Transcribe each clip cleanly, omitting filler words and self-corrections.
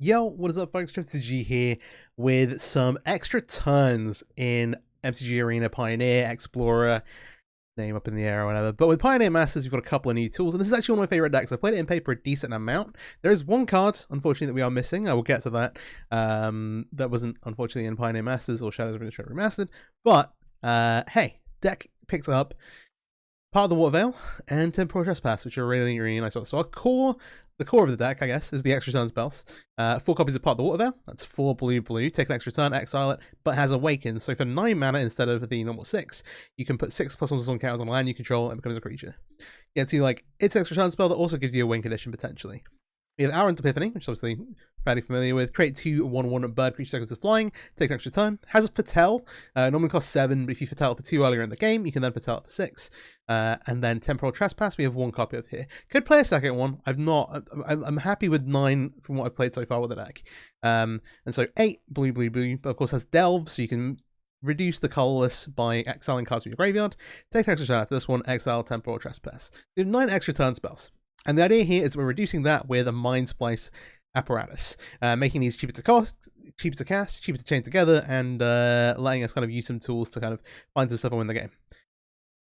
Yo, what is up, folks? MTG here with some extra turns in MTG Arena, Pioneer, Explorer, name up in the air or whatever. But with Pioneer Masters, we've got a couple of new tools, and this is actually one of my favorite decks. I've played it in paper a decent amount. There is one card, unfortunately, that we are missing. I will get to that. That wasn't, unfortunately, in Pioneer Masters or Shadows of Innistrad Remastered. But, hey, deck picks up Part of the Water Veil and Temporal Trespass, which are really, really nice ones. So the core of the deck, I guess, is the extra turn spells. 4 copies of Part of the Water Veil. That's 4 blue, take an extra turn, exile it, but has Awaken. So for 9 mana instead of the normal 6, you can put 6+1 on counters on land you control and it becomes a creature. Yeah, so like, it's an extra turn spell that also gives you a win condition potentially. We have Arrant Epiphany, which is obviously fairly familiar with. Create 2 1/1 bird creature tokens of flying. Take an extra turn. Has a Foretell. Normally costs 7, but if you Foretell it for 2 earlier in the game, you can then Foretell it for 6. And then Temporal Trespass, we have 1 copy of here. Could play a second one. I'm happy with 9 from what I've played so far with the deck. And so 8 blue, but of course has Delve, so you can reduce the colorless by exiling cards from your graveyard. Take an extra turn after this one. Exile Temporal Trespass. We have 9 extra turn spells. And the idea here is we're reducing that with a Mindsplice Apparatus, making these cheaper to cost, cheaper to cast, cheaper to chain together, and letting us kind of use some tools to kind of find some stuff and win the game.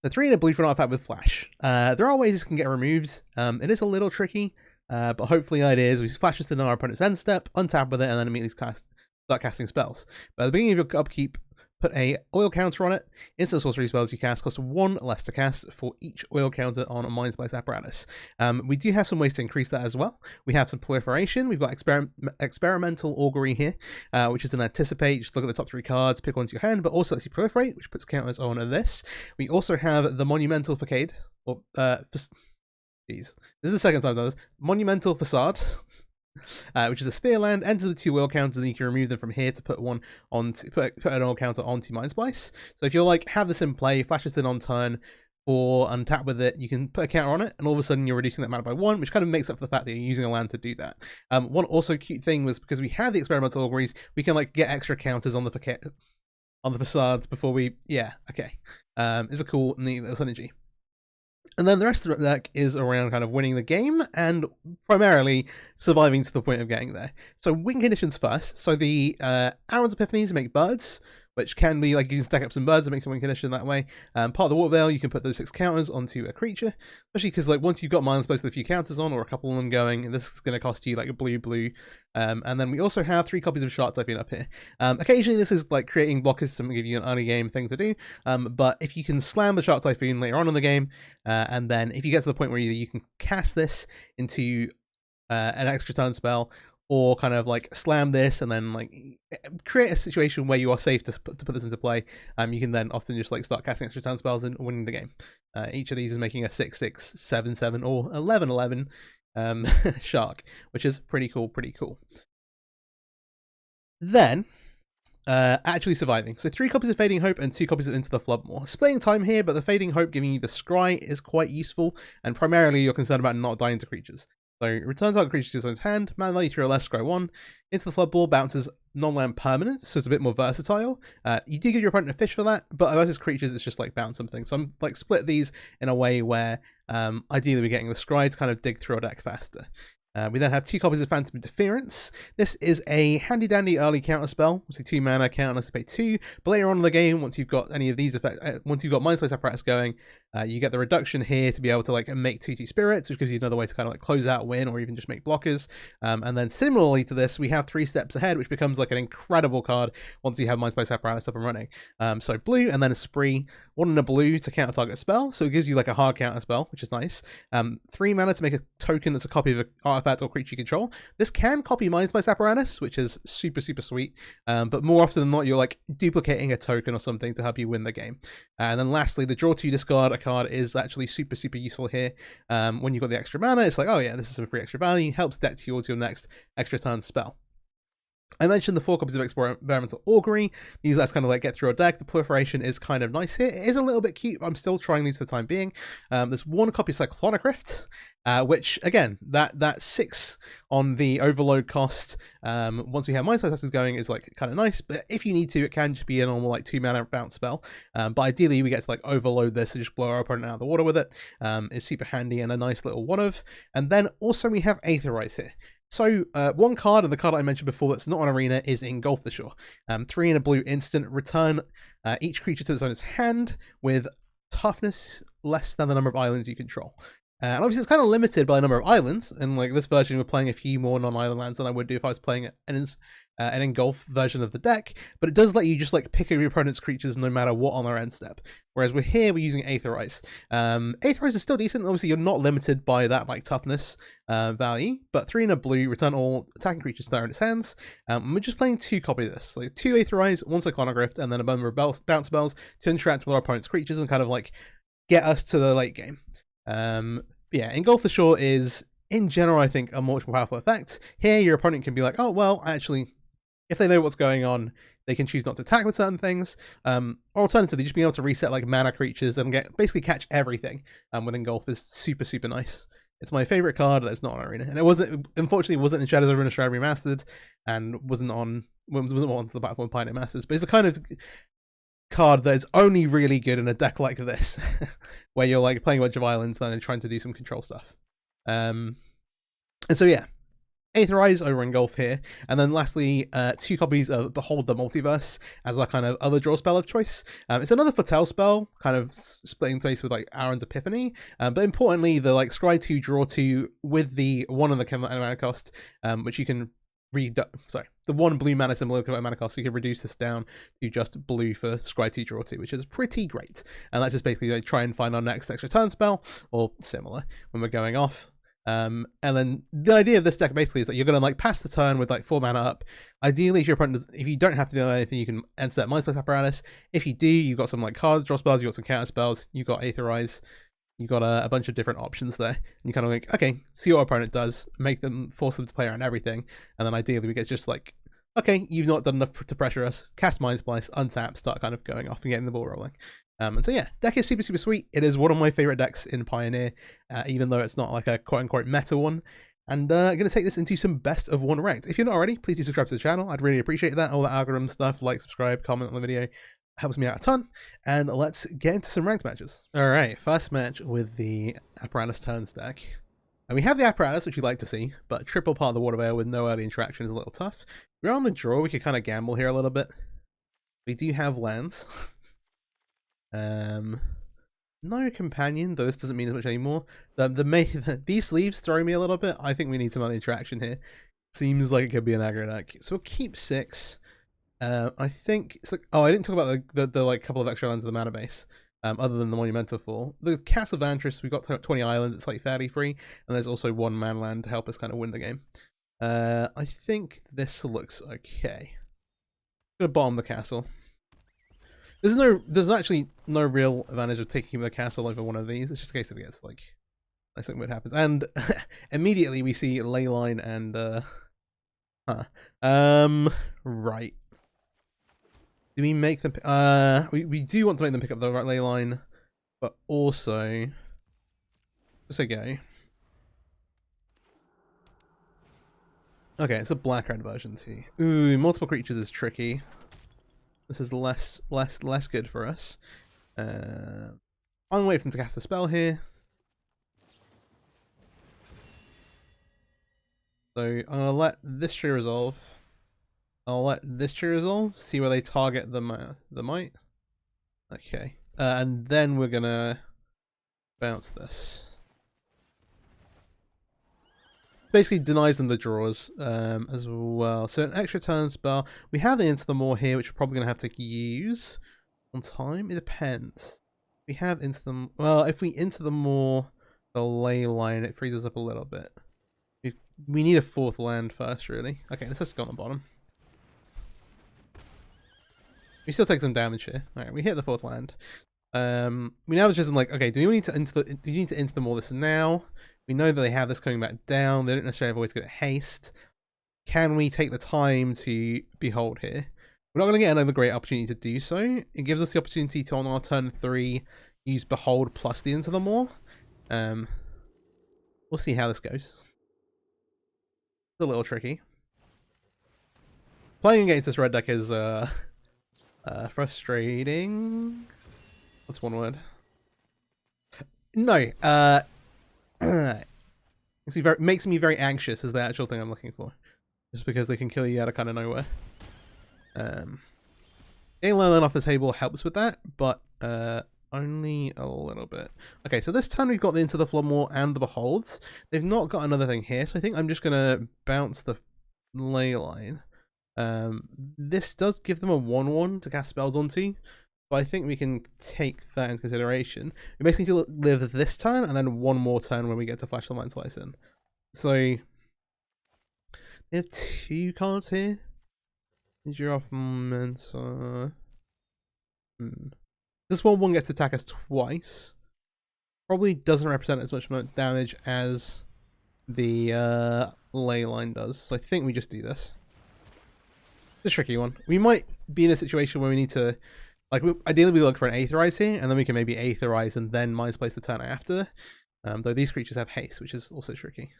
The 3 in a blue for an artifact with Flash. There are ways this can get removed. It is a little tricky, but hopefully the idea is we flash this in our opponent's end step, untap with it, and then immediately start casting spells. But at the beginning of your upkeep, put a oil counter on it. Instant sorcery spells you cast cost 1 less to cast for each oil counter on a Mindsplice Apparatus. We do have some ways to increase that as well. We have some proliferation. We've got experimental augury here, which is an anticipate. Just look at the top 3 cards, pick one to your hand, but also lets you proliferate, which puts counters on this. We also have the monumental facade, or jeez, this is the second time I've done this. Monumental facade. Which is a sphere land, enters with 2 oil counters, and you can remove them from here to put one on put an oil counter onto Mindsplice. So if you're like have this in play, flash this in on turn, or untap with it, you can put a counter on it, and all of a sudden you're reducing that mana by 1, which kind of makes up for the fact that you're using a land to do that. One also cute thing was because we have the experimental auguries, we can like get extra counters on the facades before we it's a cool neat little synergy. And then the rest of the deck is around kind of winning the game and primarily surviving to the point of getting there. So win conditions first. So the Arrant Epiphanies make birds, which can be like you can stack up some birds and make some win condition that way. Part of the Water Veil, you can put those 6 counters onto a creature, especially because like once you've got Mindsplice with a few counters on or a couple of them going, this is going to cost you like a blue. And then we also have 3 copies of Shark Typhoon up here. Occasionally this is like creating blockers to give you an early game thing to do. But if you can slam the Shark Typhoon later on in the game, and then if you get to the point where you can cast this into an extra turn spell, or kind of like slam this and then like create a situation where you are safe to put this into play, you can then often just like start casting extra turn spells and winning the game. Each of these is making a 6/6, 7/7, or 11/11 shark, which is pretty cool. Then actually surviving. So 3 copies of Fading Hope and 2 copies of Into the Floodmoor. Splitting time here, but the Fading Hope giving you the scry is quite useful, and primarily you're concerned about not dying to creatures. So return target creature to its own hand, mana value 3 or less, scry 1. Into the Floodball bounces non-land permanents, so it's a bit more versatile. You do give your opponent a fish for that, but versus creatures it's just like bounce something. So I'm like split these in a way where ideally we're getting the scry to kind of dig through our deck faster. We then have 2 copies of Phantom Interference. This is a handy dandy early counter spell. Obviously 2 mana, counter to pay 2. But later on in the game, once you've got any of these effects, once you've got Mindsplice Apparatus going, you get the reduction here to be able to like make 2/2 spirits, which gives you another way to kind of like close out, win, or even just make blockers. And then similarly to this, we have 3 steps ahead, which becomes like an incredible card once you have Mindsplice Apparatus up and running. So blue and then a spree, 1 and a blue to counter target spell, so it gives you like a hard counter spell, which is nice. 3 mana to make a token that's a copy of an artifact or creature you control. This can copy Mindsplice Apparatus, which is super sweet, but more often than not you're like duplicating a token or something to help you win the game. And then lastly, the draw 2 discard a card is actually super useful here. When you've got the extra mana, it's like, oh yeah, this is some free extra value, helps deck towards your next extra turn spell. I mentioned the 4 copies of Experimental Augury. These let's kind of like get through a deck. The proliferation is kind of nice here. It is a little bit cute, but I'm still trying these for the time being. There's 1 copy of Cyclonic Rift, which again, that 6 on the overload cost, once we have Mindsplice going, is like kind of nice. But if you need to, it can just be a normal like 2 mana bounce spell. But ideally we get to like overload this and just blow our opponent out of the water with it. It's super handy and a nice little one of. And then also we have Aetherize here. So one card, and the card I mentioned before that's not on Arena, is Engulf the Shore. 3 in a blue instant, return each creature to its owner's hand with toughness less than the number of islands you control. And obviously it's kind of limited by the number of islands, and like this version we're playing a few more non-island lands than I would do if I was playing an Engulf version of the deck, but it does let you just like pick your opponent's creatures no matter what on their end step. Whereas we're using Aetherize. Aetherize is still decent, obviously you're not limited by that like toughness value, but 3 in a blue, return all attacking creatures that are in its hands. We're just playing 2 copy of this, like 2 Aetherize, 1 Cyclonogrift, and then a number of bounce spells to interact with our opponent's creatures and kind of like get us to the late game. Yeah, Engulf the Shore is, in general, I think, a much more powerful effect. Here, your opponent can be like, oh, well, actually, if they know what's going on, they can choose not to attack with certain things. Or alternatively, just being able to reset like mana creatures and basically catch everything with Engulf is super, super nice. It's my favorite card that's not on Arena. And it wasn't, unfortunately, wasn't in Shadows of Innistrad Remastered and wasn't on the platform Pioneer Masters, but it's the kind of card that is only really good in a deck like this, where you're like playing a bunch of islands and trying to do some control stuff. And so yeah, Aetherize over Engulf here, and then lastly 2 copies of Behold the Multiverse as our kind of other draw spell of choice. It's another Foretell spell, kind of splitting space with like Aaron's Epiphany, but importantly the like scry 2 draw 2 with the 1 on the mana cost, which you can the 1 blue mana symbol of mana cost, so you can reduce this down to just blue for scry 2 draw 2, which is pretty great. And that's just basically like try and find our next extra turn spell or similar when we're going off. And then the idea of this deck basically is that you're going to like pass the turn with like 4 mana up. Ideally, if your opponent if you don't have to do anything, you can insert Mindsplice Apparatus. If you do, you've got some like cards, draw spells, you've got some counter spells, you've got Aetherize, you've got a bunch of different options there. And you kind of like, okay, see what our opponent does, force them to play around everything, and then ideally we get just like, okay, you've not done enough to pressure us, cast Mindsplice, untap, start kind of going off and getting the ball rolling. And so yeah, deck is super, super sweet. It is one of my favorite decks in Pioneer, even though it's not like a quote-unquote meta one. And I'm going to take this into some best of 1 ranked. If you're not already, please do subscribe to the channel. I'd really appreciate that. All the algorithm stuff, like, subscribe, comment on the video, helps me out a ton. And let's get into some ranked matches. All right, first match with the Apparatus turns deck. And we have the Apparatus, which you like to see, but triple part of the Water Veil with no early interaction is a little tough. We're on the draw, we could kind of gamble here a little bit. We do have lands. No companion, though this doesn't mean as much anymore. These sleeves throw me a little bit. I think we need some other interaction here. Seems like it could be an aggro deck. So we'll keep 6. I think it's like, oh, I didn't talk about the like couple of extra lands of the mana base. Other than the Monumental Fall. The Castle of Antris, we've got 20 islands, it's like fairly free, and there's also 1 mana land to help us kind of win the game. I think this looks okay. I'm gonna bomb the castle. There's actually no real advantage of taking the castle over one of these. It's just a case of it gets like something weird happens, and immediately we see Leyline and right. Do we make them? We do want to make them pick up the right Leyline, but also just a go. Okay, it's a black-red version too. Ooh, multiple creatures is tricky. This is less good for us. I'm gonna wait for them to cast a spell here. So I'm gonna let this tree resolve. I'll let this tree resolve. See where they target the might. Okay, and then we're gonna bounce this. Basically denies them the draws as well. So an extra turn spell. We have the Into the Maw here, which we're probably going to have to use on time. It depends. We have Into the... Well, if we Into the Maw the Leyline, it freezes up a little bit. We need a 4th land first, really. Okay, let's just go on the bottom. We still take some damage here. Alright, we hit the 4th land. We now just like, okay, do you need to Into the Maw this now? We know that they have this coming back down. They don't necessarily have always get haste. Can we take the time to Behold here? We're not going to get another great opportunity to do so. It gives us the opportunity to, on our turn 3, use Behold plus the Into the Maw. We'll see how this goes. It's a little tricky. Playing against this red deck is frustrating. What's one word? No. Makes me very anxious is the actual thing I'm looking for. Just because they can kill you out of kind of nowhere. Getting land off the table helps with that, but only a little bit. Okay, so this time we've got the Into the Floodmoor and the Beholds. They've not got another thing here, so I think I'm just gonna bounce the ley line. This does give them a 1/1 to cast spells onto, but I think we can take that into consideration. We basically need to live this turn and then one more turn when we get to flash the Mindsplice in. So they have 2 cards here. Giraffe Mentor. This 1/1 gets to attack us twice. Probably doesn't represent as much damage as the ley line does. So I think we just do this. It's a tricky one. We might be in a situation where we need to, like, ideally we look for an Aetherize here, and then we can maybe Aetherize and then Mindsplice the turn after. Though these creatures have haste, which is also tricky.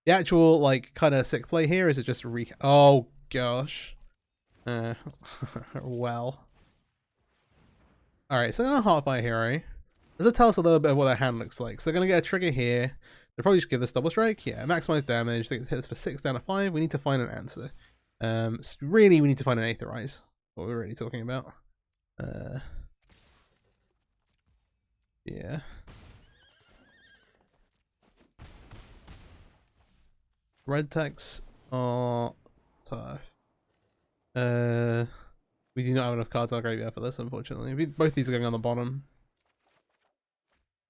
The actual, like, kind of sick play here is it just oh gosh. Well. Alright, so they're gonna Heartfire Hero. Does it tell us a little bit of what their hand looks like? So they're gonna get a trigger here. They'll probably just give this double strike. Yeah, maximize damage. They hit us for 6 down to 5. We need to find an answer. So really, we need to find an Aetherize. What we're really talking about. Yeah. Red decks are tough. We do not have enough cards in our graveyard for this, unfortunately. Both these are going on the bottom.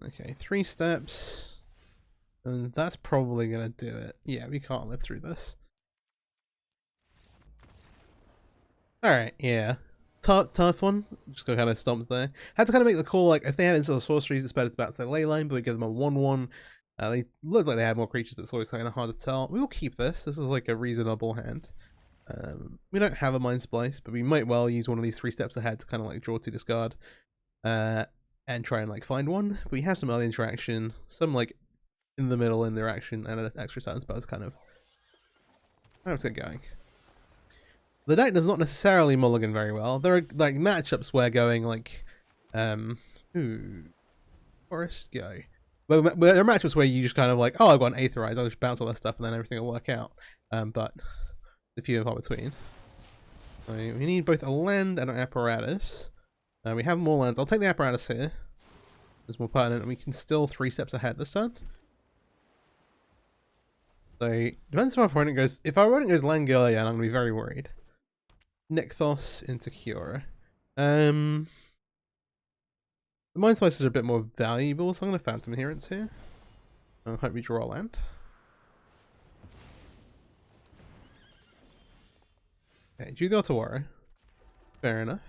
Okay, 3 steps. And that's probably going to do it. Yeah, we can't live through this. Alright, yeah. Tough one. Just got kind of stomped there. Had to kind of make the call, like, if they have instant sorceries, it's better to bounce their ley line, but we give them a 1/1. They look like they had more creatures, but it's always kind of hard to tell. We will keep this. This is like a reasonable hand. We don't have a Mindsplice, but we might well use one of these 3 steps ahead to kind of like draw 2 discard. And try and like find one. But we have some early interaction, some like in the middle interaction, and an extra turn spell is kind of... Let's get going. The deck does not necessarily mulligan very well. There are like matchups where going like Forest Go. But there are matchups where you just kind of like, oh, I've got an Aetherize, I'll just bounce all that stuff and then everything will work out. But the few and far between. So we need both a land and an Apparatus. We have more lands. I'll take the Apparatus here. It's more pertinent, and we can still 3 steps ahead this turn. So depends if our opponent goes. If our opponent goes Langolia, I'm gonna be very worried. Nykthos into Cura. The Mindsplice is a bit more valuable, so I'm gonna Phantom Adherence here. I hope we draw a land. Okay, Judy Otawara. Fair enough.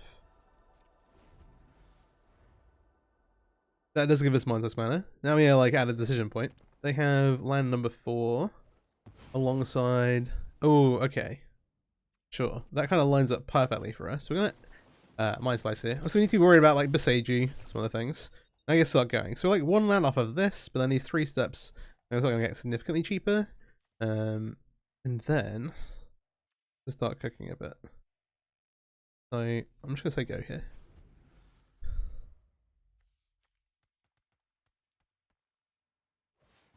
That does give us Mindsplice mana. Now we are like at a decision point. They have land number 4 alongside. Oh, okay. Sure. That kind of lines up perfectly for us. We're gonna Mindsplice here. So we need to be worried about like Beseiju, some other things. I guess start going. So like 1 land off of this, but then these 3 steps are going to get significantly cheaper. And then to start cooking a bit. So I'm just gonna say go here.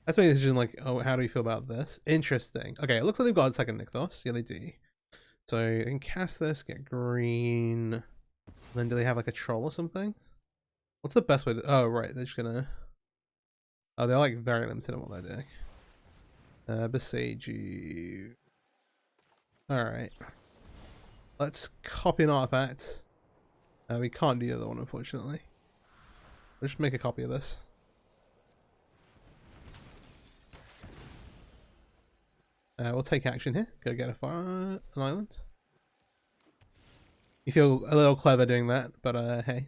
That's my decision, like, oh, how do we feel about this? Interesting. Okay, it looks like they've got a second Nykthos. Yeah, they do. So I can cast this, get green. Then do they have like a troll or something? What's the best way to... Oh, right, they're just gonna... Oh, they're like very limited on what they're doing. Beseiju. Alright. Let's copy an artifact. We can't do the other one, unfortunately. We'll just make a copy of this. We'll take action here. Go get an island. You feel a little clever doing that, but hey.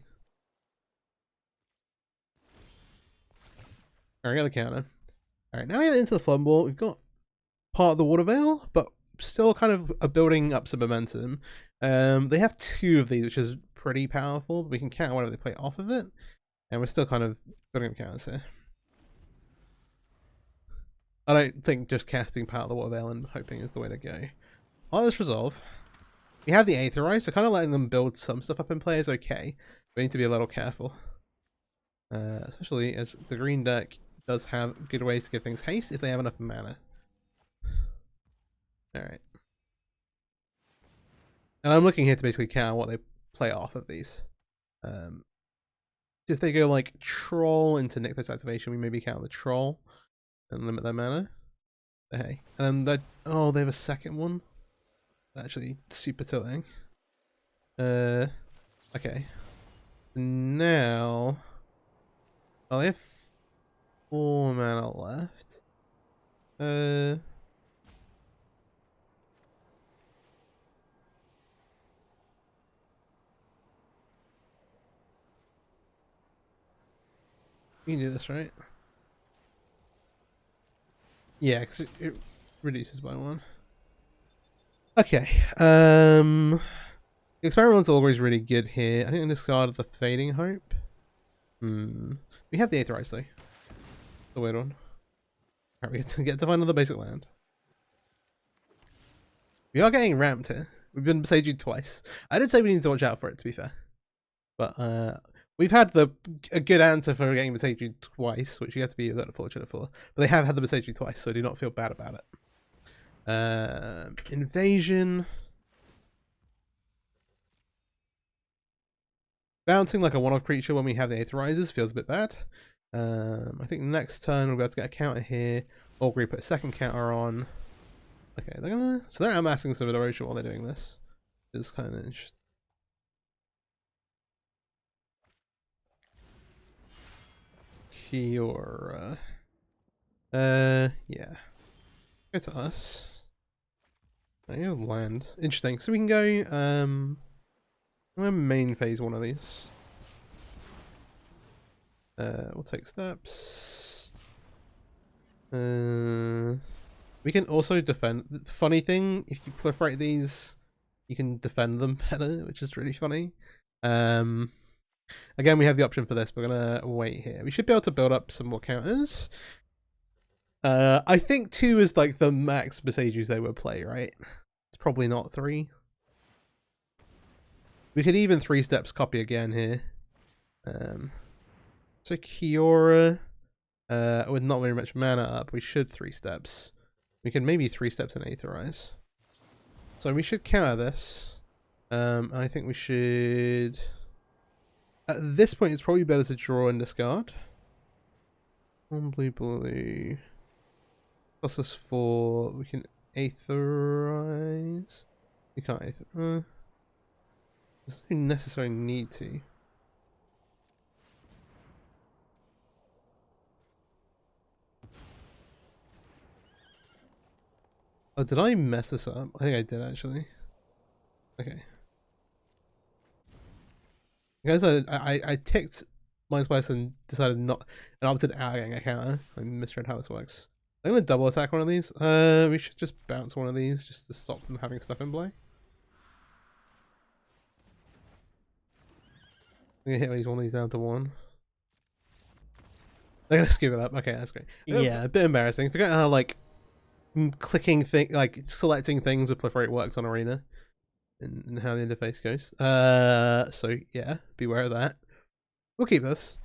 Alright, got the counter. Alright, now we're into the Floodmoor. We've got part of the Water Veil, but still kind of building up some momentum. They have 2 of these, which is pretty powerful. We can counter whatever they play off of it. And we're still kind of building up counters here. I don't think just casting part of the Water Veil and hoping is the way to go. On this resolve, we have the Aetherize, so kind of letting them build some stuff up in play is okay. We need to be a little careful. Especially as the green deck does have good ways to give things haste if they have enough mana. Alright. And I'm looking here to basically count what they play off of these. If they go like Troll into Nykthos activation, we maybe count the Troll and limit their mana. Hey. And then oh, they have a second one. Actually super tilting. Okay. Now, well, they have 4 mana left. You can do this, right? Yeah, because it reduces by 1. Okay. The experimental augury is really good here. I think I discarded the fading hope. We have the aetherized though. The weird one. Alright, we get to find another basic land. We are getting ramped here. We've been besaged twice. I did say we need to watch out for it, to be fair. But we've had a good answer for getting besaged twice, which you have to be a little fortunate for. But they have had the besaged twice, so do not feel bad about it. Invasion. Bouncing like a one-off creature when we have the aetherizers feels a bit bad. I think next turn we'll be able to get a counter here. Augury put a second counter on. Okay, so they're amassing some erosion while they're doing this. It's kind of interesting. Kiora. Yeah. Go to us. I have land. Interesting. So we can go I'm gonna main phase one of these. We'll take steps. We can also defend. The funny thing, if you proliferate these, you can defend them better, which is really funny. Again, we have the option for this. We're gonna wait here. We should be able to build up some more counters. I think 2 is like the max Besages they would play, right? It's probably not 3. We could even 3 steps copy again here. So Kiora, with not very much mana up, we should 3 steps. We can maybe 3 steps and aetherize. So we should counter this. I think we should. At this point, it's probably better to draw and discard. 1 blue. Plus us 4. We can aetherize. We can't aetherize. There's no necessary need to. Oh, did I mess this up? I think I did actually. Okay. Guys, I ticked Mindsplice and decided not and opted out getting a counter. I misread how this works. I'm gonna double attack one of these. We should just bounce one of these just to stop them having stuff in play. I'm gonna hit one of these down to 1. They're gonna skip it up. Okay, that's great. Yeah, a bit embarrassing. Forget how like clicking like selecting things with proliferate works on Arena and how the interface goes. So yeah, beware of that. We'll keep this.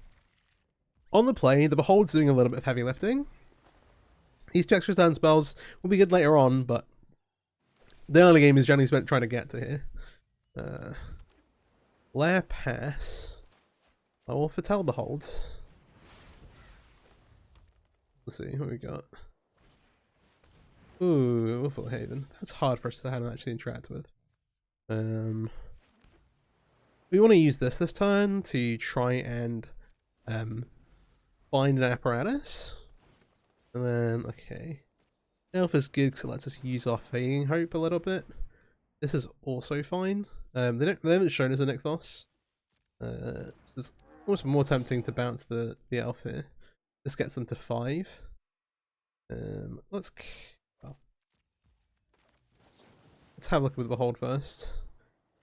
On the play, the Behold's doing a little bit of heavy lifting. These 2 extra turn spells will be good later on, but the early game is generally spent trying to get to here. Lair Pass. Oh, Foretell Behold. Let's see what we got. Ooh, Willful Haven. That's hard for us to have to actually interact with. We want to use this turn to try and find an Apparatus. And then, okay. Elf is good because it lets us use our Fading Hope a little bit. This is also fine. They haven't shown us a Nykthos. This is almost more tempting to bounce the elf here. This gets them to 5. Let's have a look at the Behold first.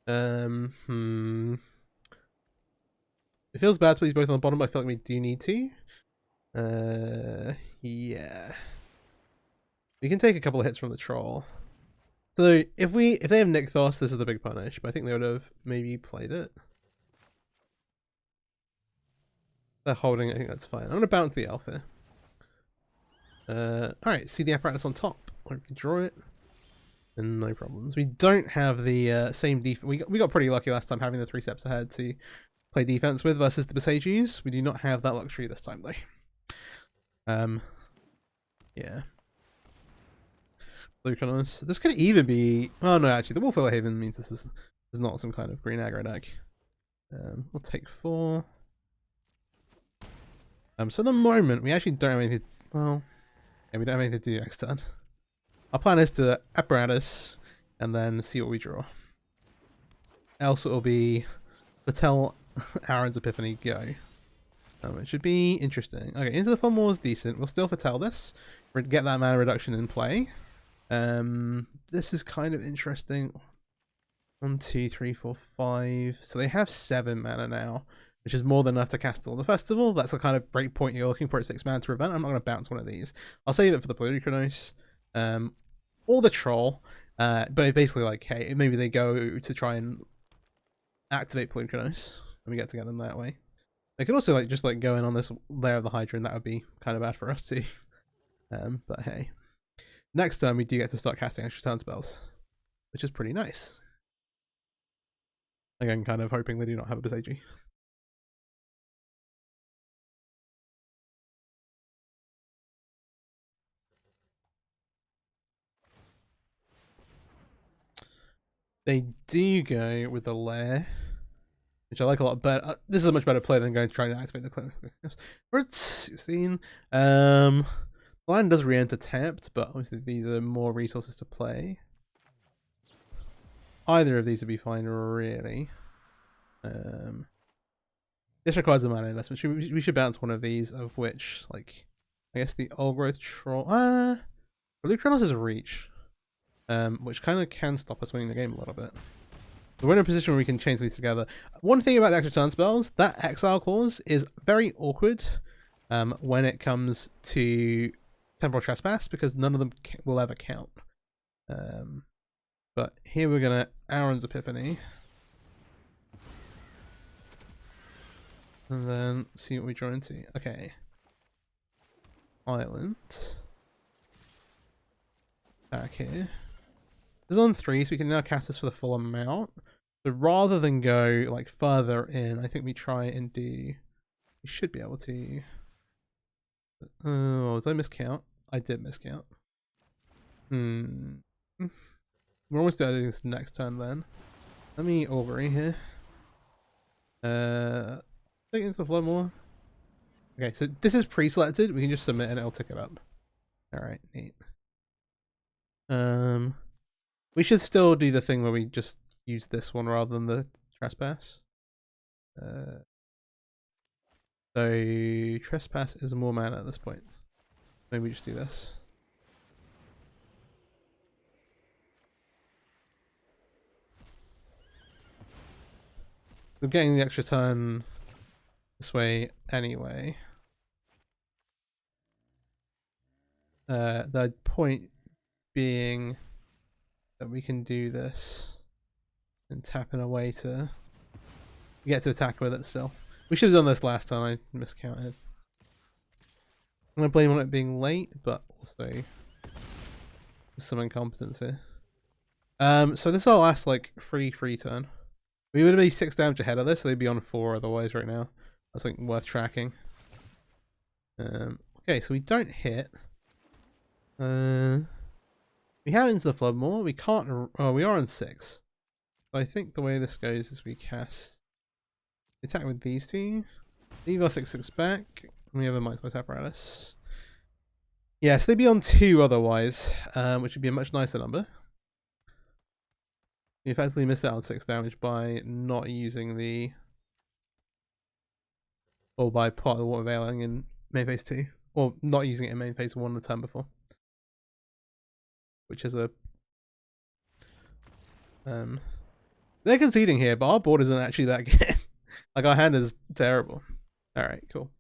It feels bad to put these both on the bottom, but I feel like we do need to. Yeah. We can take a couple of hits from the Troll. So if they have Nykthos, this is the big punish, but I think they would have maybe played it. They're holding it, I think that's fine. I'm gonna bounce the elf here. Alright, see the apparatus on top. We can draw it. And no problems. We don't have the same defense. We got pretty lucky last time having the 3 steps ahead to play defense with versus the Besages. We do not have that luxury this time though. Yeah. Blue colors. This could even be. Oh no, actually, the Wolf Haven means this is not some kind of green aggro deck. We'll take 4. So at the moment we actually don't have anything. Well, yeah, we don't have anything to do next turn. Our plan is to Apparatus and then see what we draw. Else it will be Patel Aaron's Epiphany go. It should be interesting. Okay, Into the Fun War is decent. We'll still Patel this. We'll get that mana reduction in play. This is kind of interesting. 1, 2, 3, 4, 5. So they have 7 mana now, which is more than enough to cast all the festival. That's the kind of break point you're looking for at 6 mana to prevent. I'm not going to bounce one of these. I'll save it for the Polychronos. Or the Troll. But it's basically like, hey, maybe they go to try and activate Polychronos and we get to get them that way. They could also just go in on this layer of the Hydra, and that would be kind of bad for us too. But hey. Next turn we do get to start casting extra turn spells, which is pretty nice. Again, kind of hoping they do not have a Besagi. They do go with the lair, which I like a lot better. This is a much better play than going to try to activate the clinic. We're at 16. The land does re-enter tapped, but obviously these are more resources to play. Either of these would be fine, really. This requires a mana investment. We should bounce one of these, of which, I guess the Old Growth Troll. Blue Chronos is a reach, which kind of can stop us winning the game a little bit. We're in a position where we can chain these together. One thing about the extra turn spells, that exile clause is very awkward when it comes to Temporal Trespass, because none of them will ever count. But here we're going to Aaron's Epiphany. And then see what we draw into. Okay. Island. Back here. This is on 3, so we can now cast this for the full amount. So rather than go further in, I think we try and do. We should be able to. Oh, did I miscount? I did miscount. We're almost doing this next turn then. Let me Augury here. I think it's the flow more. Okay, so this is pre-selected. We can just submit and it'll tick it up. Alright, neat. We should still do the thing where we just use this one rather than the Trespass. So Trespass is more mana at this point. Maybe we just do this. We're getting the extra turn this way anyway. The point being that we can do this and tap in a way to get to attack with it still. We should have done this last time, I miscounted. I'm going to blame on it being late, but also some incompetence here. So this is our last free turn. We would be 6 damage ahead of this, so they'd be on 4 otherwise right now. That's worth tracking. Okay, so we don't hit. We have Into the Flood more. We can't. Oh, we are on 6. So I think the way this goes is we cast attack with these 2. Leave our 6/6 back. And we have a Mindsplice Apparatus. Yes, they'd be on 2 otherwise, which would be a much nicer number. You effectively miss out on 6 damage by not using the, or by part of the Water Veiling in main phase 2, or not using it in main phase 1 the turn before, which is a they're conceding here, but our board isn't actually that good. Our hand is terrible. All right, cool.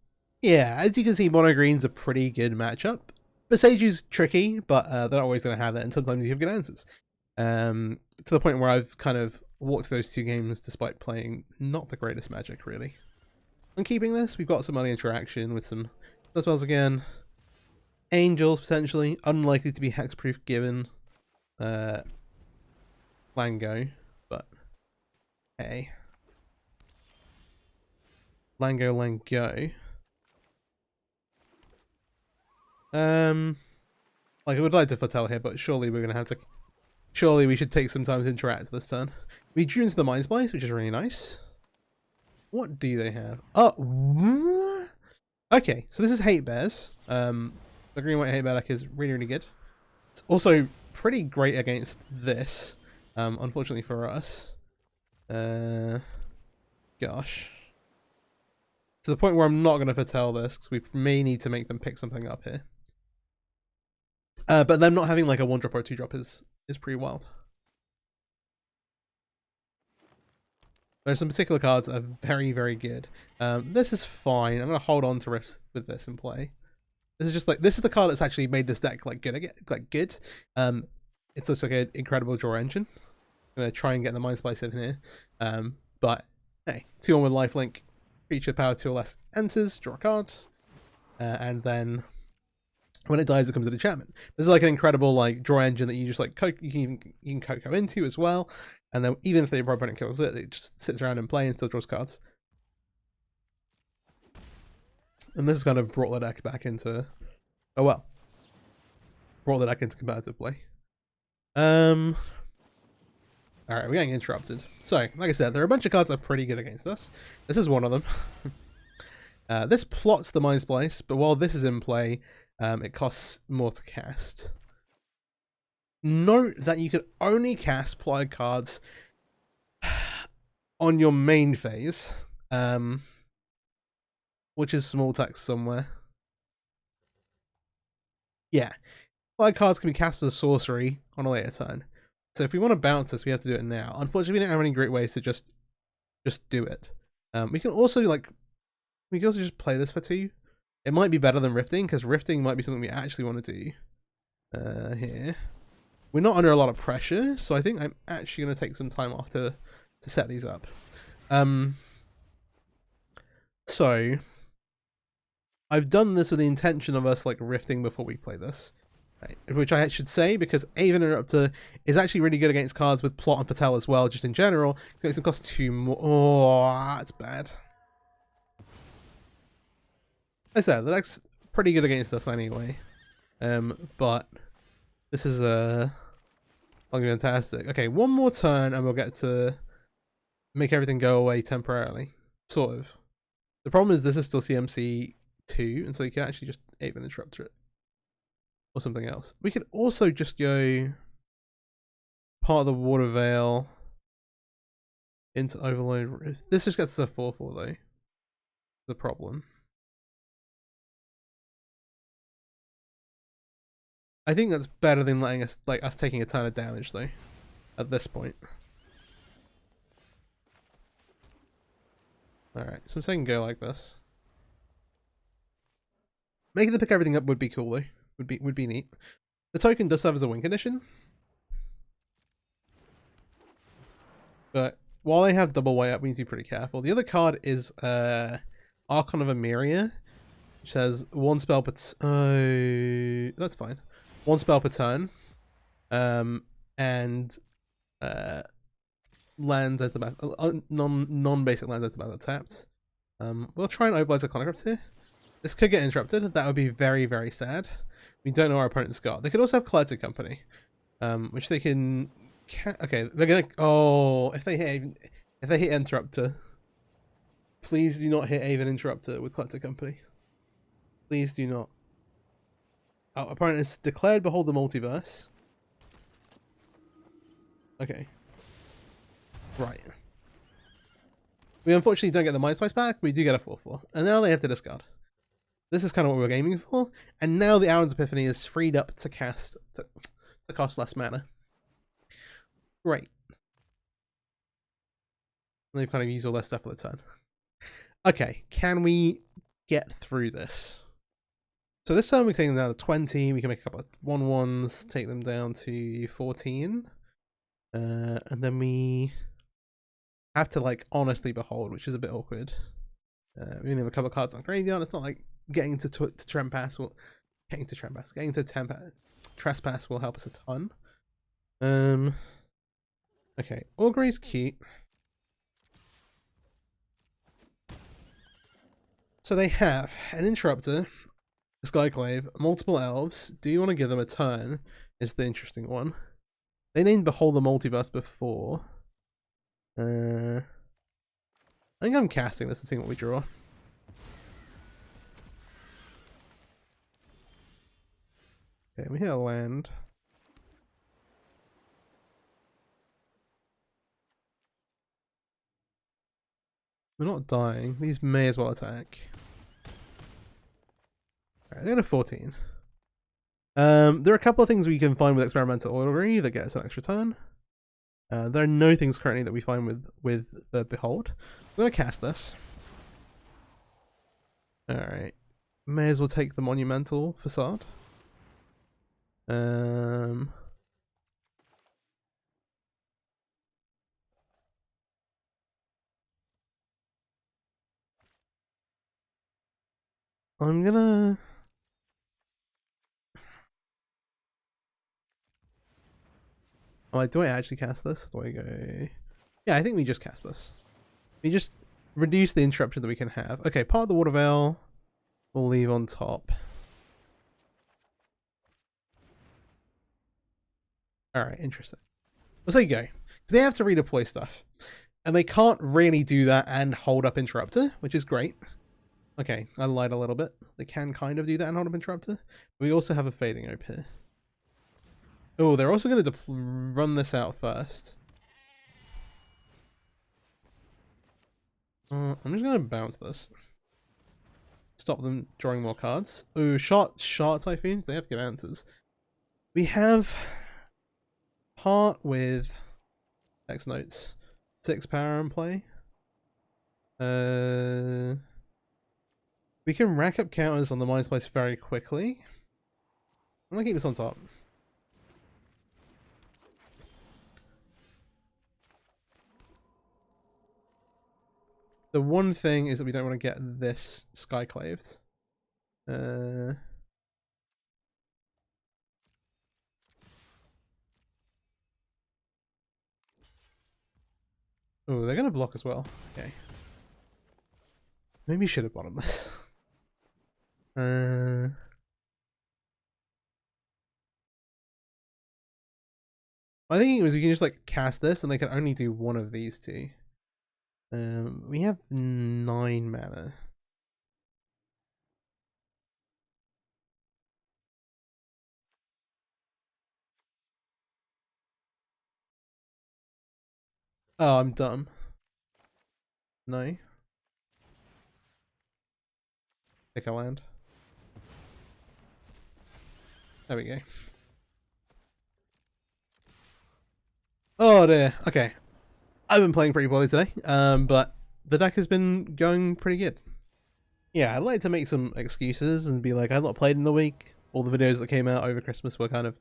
Yeah, as you can see, mono green's a pretty good matchup. Besagi's tricky, but they're not always going to have it, and sometimes you have good answers. To the point where I've kind of walked those 2 games despite playing not the greatest Magic, really. On keeping this, we've got some early interaction with some spells again. Angels, potentially. Unlikely to be hexproof given Lango, but hey. Lango. Like, I would like to foretell here, but surely we're gonna have to. Surely we should take some time to interact this turn. We drew into the Mindsplice, which is really nice. What do they have? Oh, okay. So this is Hate Bears. The green white Hate Bear deck is really, really good. It's also pretty great against this. Unfortunately for us. Gosh. To the point where I'm not going to foretell this, because we may need to make them pick something up here. But them not having like a 1-drop or a 2-drop is pretty wild. There's some particular cards that are very, very good. This is fine. I'm going to hold on to Rifts with this in play. This is just like, this is the card that's actually made this deck like good. It's just like an incredible draw engine. I'm going to try and get the Mindsplice in here. But hey, 2-1 with lifelink. Creature power 2 or less enters, draw a card. And then when it dies, it comes in enchantment. This is like an incredible like draw engine that you just like you can Coco into as well. And then even if the opponent kills it, it just sits around and play and still draws cards. And this has kind of brought the deck back into, oh well, brought the deck into competitive play. All right, we're getting interrupted. So, like I said, there are a bunch of cards that are pretty good against us. This is one of them. This plots the Mindsplice, but while this is in play, it costs more to cast. Note that you can only cast plotted cards on your main phase, which is small text somewhere. Yeah, plotted cards can be cast as a sorcery on a later turn. So if we want to bounce this, we have to do it now. Unfortunately, we don't have any great ways to just do it. We can also just play this for 2. It might be better than Rifting, because Rifting might be something we actually want to do here. We're not under a lot of pressure, so I think I'm actually going to take some time off to set these up. So I've done this with the intention of us like Rifting before we play this. Right, which I should say, because Aven Interrupter is actually really good against cards with Plot and Foretell as well, just in general. So it's going to cost 2 more. Oh, that's bad. Like I said, the deck's pretty good against us anyway. But this is fantastic. Okay, one more turn and we'll get to make everything go away temporarily. Sort of. The problem is this is still CMC 2, and so you can actually just Aven Interrupter it. Or something else. We could also just go part of the Water Veil into Overload. This just gets us a 4/4 though. The problem. I think that's better than letting us taking a ton of damage though. At this point. Alright, so I'm saying go like this. Making them pick everything up would be cool though. Would be neat. The token does serve as a win condition. But while they have double way up, we need to be pretty careful. The other card is Archon of Emeria, which says 1 spell per that's fine. 1 spell per turn. And lands as the back, non-basic lands as the battle tapped. We'll try and override the Iconoclasts here. This could get interrupted. That would be very, very sad. We don't know our opponent's got. They could also have Collected Company, which they can. Okay, they're gonna. Oh, if they hit Interrupter, please do not hit Aven Interrupter with Collected Company. Please do not. Our opponent has declared Behold the Multiverse. Okay. Right. We unfortunately don't get the Mindsplice back. We do get a 4/4, and now they have to discard. This is kind of what we're aiming for, and now the Aaron's Epiphany is freed up to cast to cost less mana. Great. They've kind of used all their stuff for the turn. Okay, can we get through this? So this time we take them down to 20. We can make a couple of 1/1s, take them down to 14, and then we have to like honestly behold, which is a bit awkward. We only have a couple of cards on graveyard. It's not like getting to Trent Pass will Getting to trespass. Getting to trespass will help us a ton. Okay, Augury's cute. So they have an Interrupter, a Skyclave, multiple elves. Do you want to give them a turn? Is the interesting one. They named Behold the Multiverse before. I think I'm casting this and seeing what we draw. Okay, we hit a land. We're not dying. These may as well attack. Alright, they're going to 14. There are a couple of things we can find with Experimental Augury that get us an extra turn. There are no things currently that we find with the Behold. I'm going to cast this. Alright. May as well take the Monumental Facade. I'm gonna... Oh, do I actually cast this? Do I go... Yeah, I think we just cast this. We just reduce the interruption that we can have. Okay, part of the Water Veil we'll leave on top. Alright, interesting. Let's say go. Because they have to redeploy stuff. And they can't really do that and hold up Interrupter, which is great. Okay, I lied a little bit. They can kind of do that and hold up Interrupter. But we also have a Fading Hope here. Oh, they're also going to run this out first. I'm just going to bounce this. Stop them drawing more cards. Ooh, Shot Typhoon. They have good answers. We have part with X notes. 6 power in play. We can rack up counters on the Mindsplice very quickly. I'm gonna keep this on top. The one thing is that we don't want to get this Skyclaved. Oh, they're gonna block as well. Okay. Maybe you should have bottomed this. I think it was we can just like cast this and they can only do one of these two. We have 9 mana. Oh, I'm dumb. No. Pick a land. There we go. Oh dear. Okay. I've been playing pretty poorly today, but the deck has been going pretty good. Yeah, I'd like to make some excuses and be like, I've not played in the week. All the videos that came out over Christmas were kind of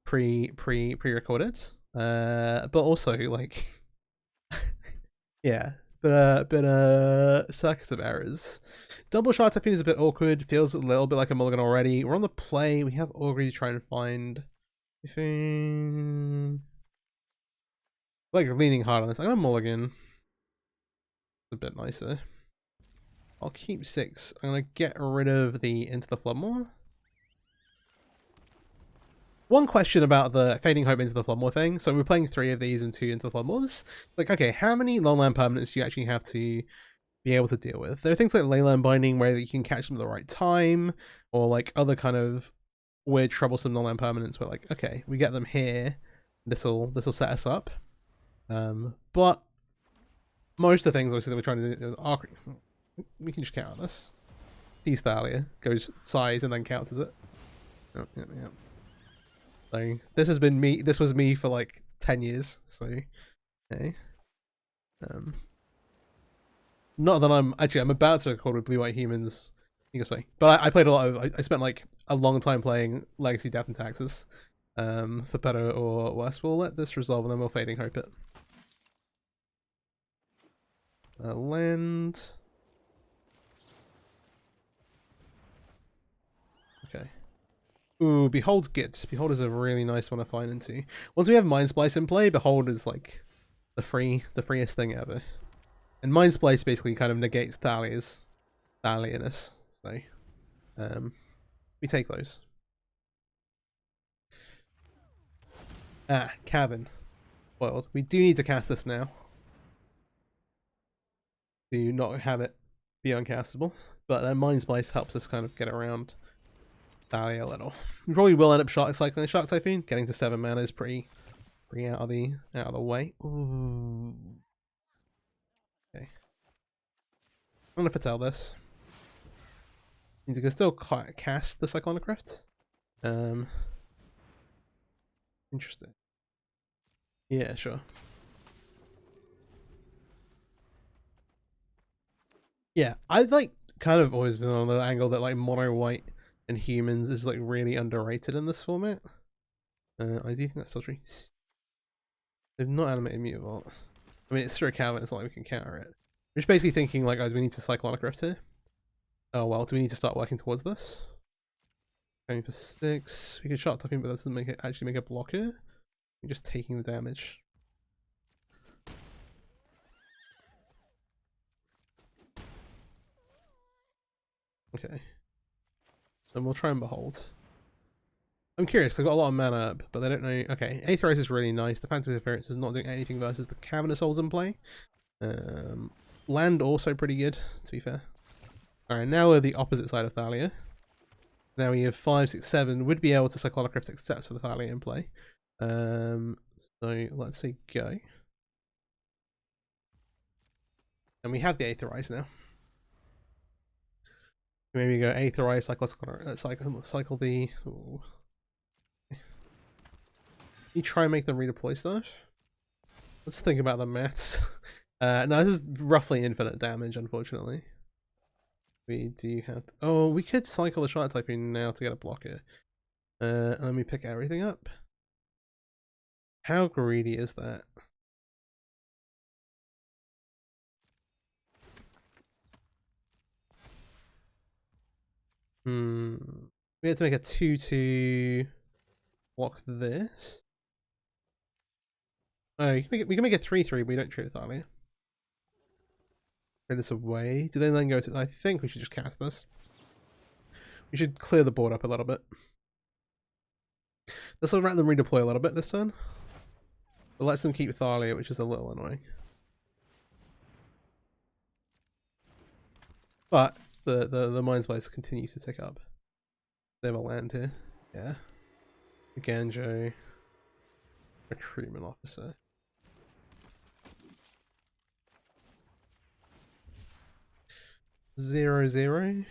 pre-recorded. But also like, yeah, but circus of errors. Double shot Typhoon is a bit awkward. Feels a little bit like a mulligan already. We're on the play. We have Augury to try and find. Like leaning hard on this. I'm gonna mulligan. A bit nicer. I'll keep 6. I'm gonna get rid of the Into the Floodmoor. One question about the Fading Hope Into the Floodmoor thing. So we're playing 3 of these and 2 Into the Floodmoors. Like, okay, how many long-land permanents do you actually have to be able to deal with? There are things like Leyline Binding where you can catch them at the right time, or like other kind of weird troublesome long-land permanents where like, okay, we get them here, this'll set us up. But most of the things obviously that we're trying to do are, we can just count on this. T-Thalia goes size and then counts as it. Yep. So this has been me. This was me for like 10 years. So, okay. Not that I'm about to record with Blue White Humans. You can say, but I played a lot of. I spent like a long time playing Legacy, Death and Taxes. For better or worse, we'll let this resolve and then we'll Fading Hope it. Land. Okay. Ooh, Behold's good. Behold is a really nice one to find into. Once we have Mindsplice in play, Behold is like the freest thing ever. And Mindsplice basically kind of negates Thalia's Thalia-ness. So we take those. Ah, Cabin. Spoiled. We do need to cast this now. Do not have it be uncastable. But then Mindsplice helps us kind of get around Thalia a little. We probably will end up cycling the Shark Typhoon. Getting to 7 mana is pretty out of the way. Ooh. Okay. I'm gonna foretell this. Means you can still cast the Cyclonic Rift. Interesting. Yeah, sure. Yeah, I've like kind of always been on the angle that like mono white and humans is like really underrated in this format. I do think that's still true. They've not animated Mutavault. I mean, it's through a Calvin, it's not like we can counter it. We're just basically thinking like, oh, do we need to Cyclonic Rift here? Oh well, do we need to start working towards this? Going for 6. We could Shark Typhoon, but that doesn't make it actually make a block here. We're just taking the damage. Okay. Then we'll try and Behold. I'm curious, they've got a lot of mana up, but they don't know. Okay, Aetherize is really nice. The Phantom Interference is not doing anything versus the Cavernous Souls in play. Land also pretty good, to be fair. Alright, now we're the opposite side of Thalia. Now we have 5, 6, 7. Would be able to Cyclonic Rift except for the Thalia in play. So let's say go. And we have the Aetherize now. Maybe go Aetherize, cycle the. Ooh. You try and make them redeploy stuff. Let's think about the maths. No, this is roughly infinite damage, unfortunately. We do have to... Oh, we could cycle the Shark Typhoon now to get a blocker. And then we pick everything up. How greedy is that? We have to make a 2-2 block this. Oh, we can make a 3-3, we don't treat Thalia. Throw this away. Do they then go to... I think we should just cast this. We should clear the board up a little bit. This will let them redeploy a little bit this turn. But lets them keep Thalia, which is a little annoying. But the Mindsplice continues to tick up. They have a land here. Yeah. The Ganjo. Recruitment officer. Zero, zero.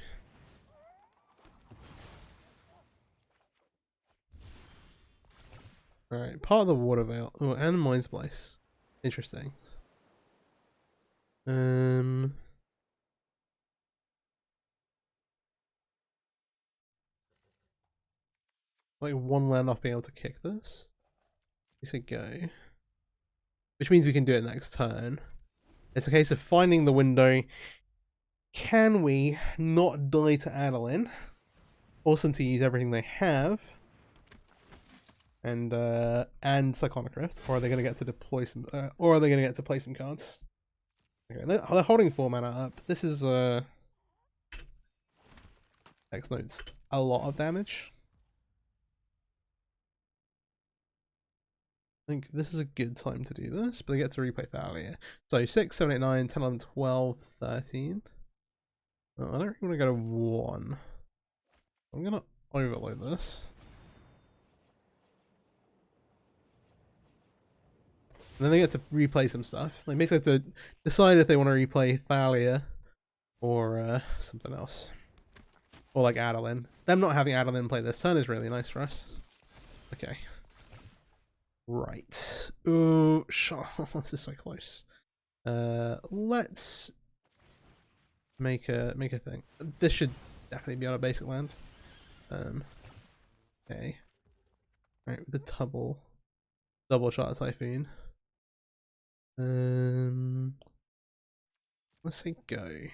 Alright, part of the water veil. Oh, and Mindsplice. Interesting. Like one land off being able to kick this. We say go. Which means we can do it next turn. It's a case of finding the window. Can we not die to Adeline? Force them to use everything they have. And Cyclonic Rift. Or are they going to get to deploy some... or are they going to get to play some cards? Okay, they're holding 4 mana up. This is... X notes a lot of damage. I think this is a good time to do this, but they get to replay Thalia. So 6, 7, 8, 9, 10, 11, 12, 13. Oh, I don't really want to go to 1. I'm going to overload this. And then they get to replay some stuff. They basically have to decide if they want to replay Thalia or something else. Or like Adeline. Them not having Adeline play this turn is really nice for us. Okay. Right. Ooh, sure. This is so close. Let's make a thing. This should definitely be on a basic land. Okay. Right, with the double shot Typhoon. Let's say go. Okay,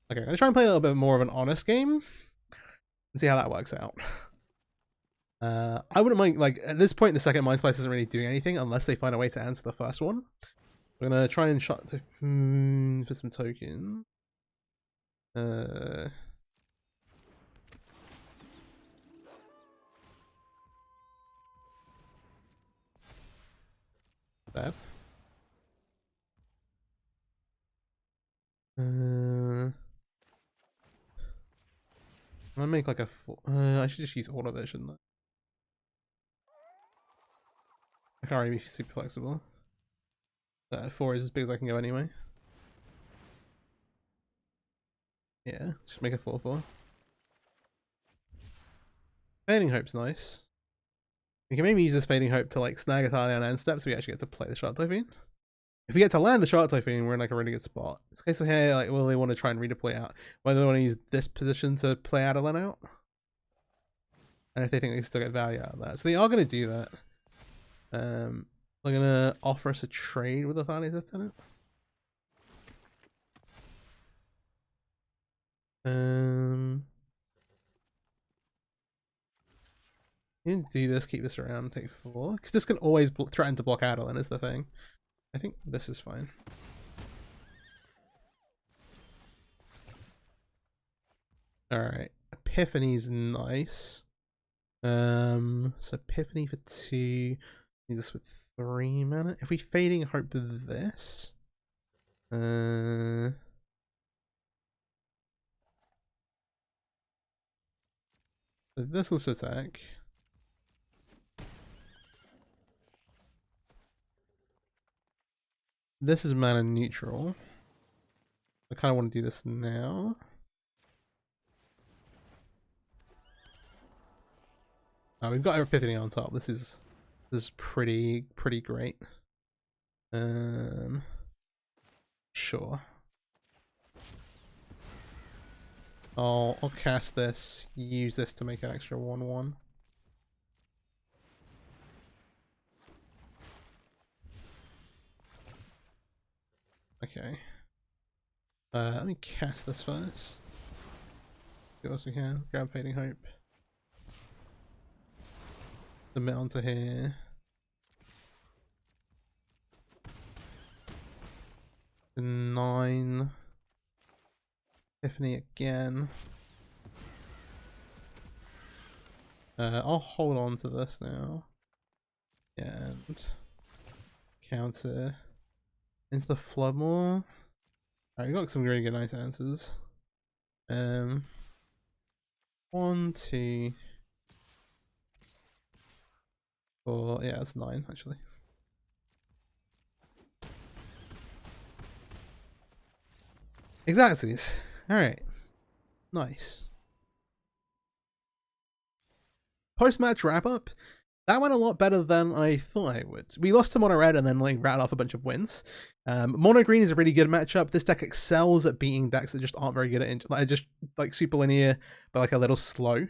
I'm gonna try and play a little bit more of an honest game and see how that works out. I wouldn't mind, like, at this point, the second Mindsplice isn't really doing anything unless they find a way to answer the first one. We're gonna try and shot for some token. Bad. I'm gonna make like a I should just use all of it, shouldn't I? I can't really be super flexible. 4 is as big as I can go anyway. Yeah, just make a 4/4. Fading Hope's nice. We can maybe use this Fading Hope to like snag a tile on end step so we actually get to play the Shark Typhoon. If we get to land the Shark Typhoon, we're in like a really good spot. It's a case of here, like, will they want to try and redeploy out? Whether they want to use this position to play Adeline out? And if they think they still get value out of that. So they are going to do that. They're going to offer us a trade with the Thales Lieutenant. You can do this, keep this around, take 4. Because this can always threaten to block Adeline is the thing. I think this is fine. Alright. Epiphany's nice. So Epiphany for 2. Do this with 3 mana. If we Fading Hope this. So this will attack. This is mana neutral. I kind of want to do this now. Oh, we've got our Epiphany on top. This is pretty great. Sure. I'll cast this. Use this to make an extra 1/1. Okay. Let me cast this first. Do what else we can. Grab Fading Hope. Submit onto here. The 9. Epiphany again. I'll hold on to this now. And counter into the Floodmore. Alright, we got some really good nice answers. 1, 2, 4. Yeah, that's 9 actually. Exactly. Alright. Nice. Post-match wrap-up. That went a lot better than I thought it would. We lost to Mono Red and then like rattled off a bunch of wins. Mono Green is a really good matchup. This deck excels at beating decks that just aren't very good at like just like super linear, but like a little slow.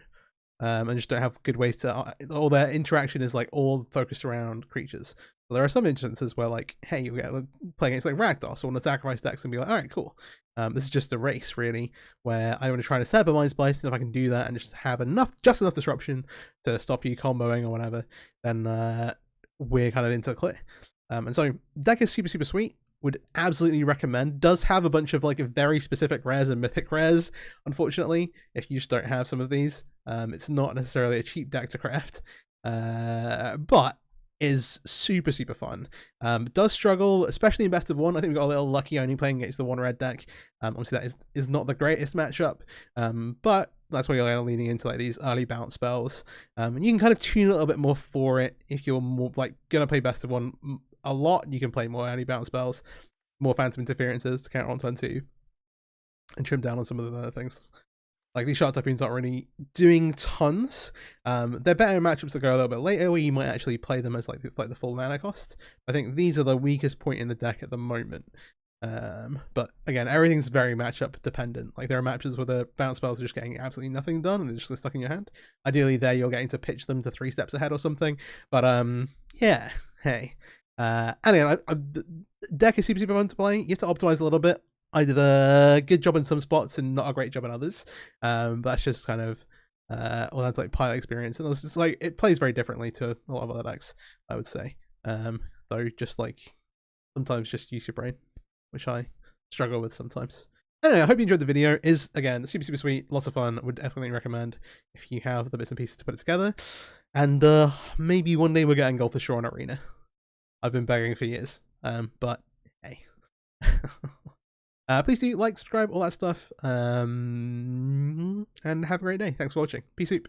And just don't have good ways to. All their interaction is like all focused around creatures. But there are some instances where like, hey, you get playing against like Ragdoll, so on the sacrifice decks and be like, all right, cool. This is just a race really, where I want to try to set up a Mindsplice, and if I can do that and just have just enough disruption to stop you comboing or whatever, then we're kind of into the clear. And so deck is super sweet. Would absolutely recommend. Does have a bunch of like very specific rares and mythic rares, unfortunately, if you just don't have some of these. It's not necessarily a cheap deck to craft, but is super fun. Does struggle, especially in best of 1. I think we got a little lucky only playing against the 1 red deck. Obviously that is not the greatest matchup, but that's why you're leaning into like these early bounce spells. And you can kind of tune a little bit more for it if you're more like gonna play best of 1 a lot. You can play more early bounce spells, more phantom interferences to counter on turn 2, and trim down on some of the other things. Like these Shark Typhoons aren't really doing tons. They're better in matchups that go a little bit later, where you might actually play them as like the full mana cost. I think these are the weakest point in the deck at the moment. But again, everything's very matchup dependent. Like there are matches where the bounce spells are just getting absolutely nothing done and they're just stuck in your hand. Ideally there you're getting to pitch them to 3 steps ahead or something. But yeah, hey. And again, deck is super fun to play. You have to optimize a little bit. I did a good job in some spots and not a great job in others. But that's just kind of or that's like pilot experience, and it's just like it plays very differently to a lot of other decks, I would say. Though just like sometimes just use your brain, which I struggle with sometimes. Anyway, I hope you enjoyed the video. It is, again, super sweet, lots of fun. Would definitely recommend if you have the bits and pieces to put it together. And maybe one day we'll get engulfed ashore on Arena. I've been begging for years, but hey. Please do like, subscribe, all that stuff, and have a great day. Thanks for watching. Peace out.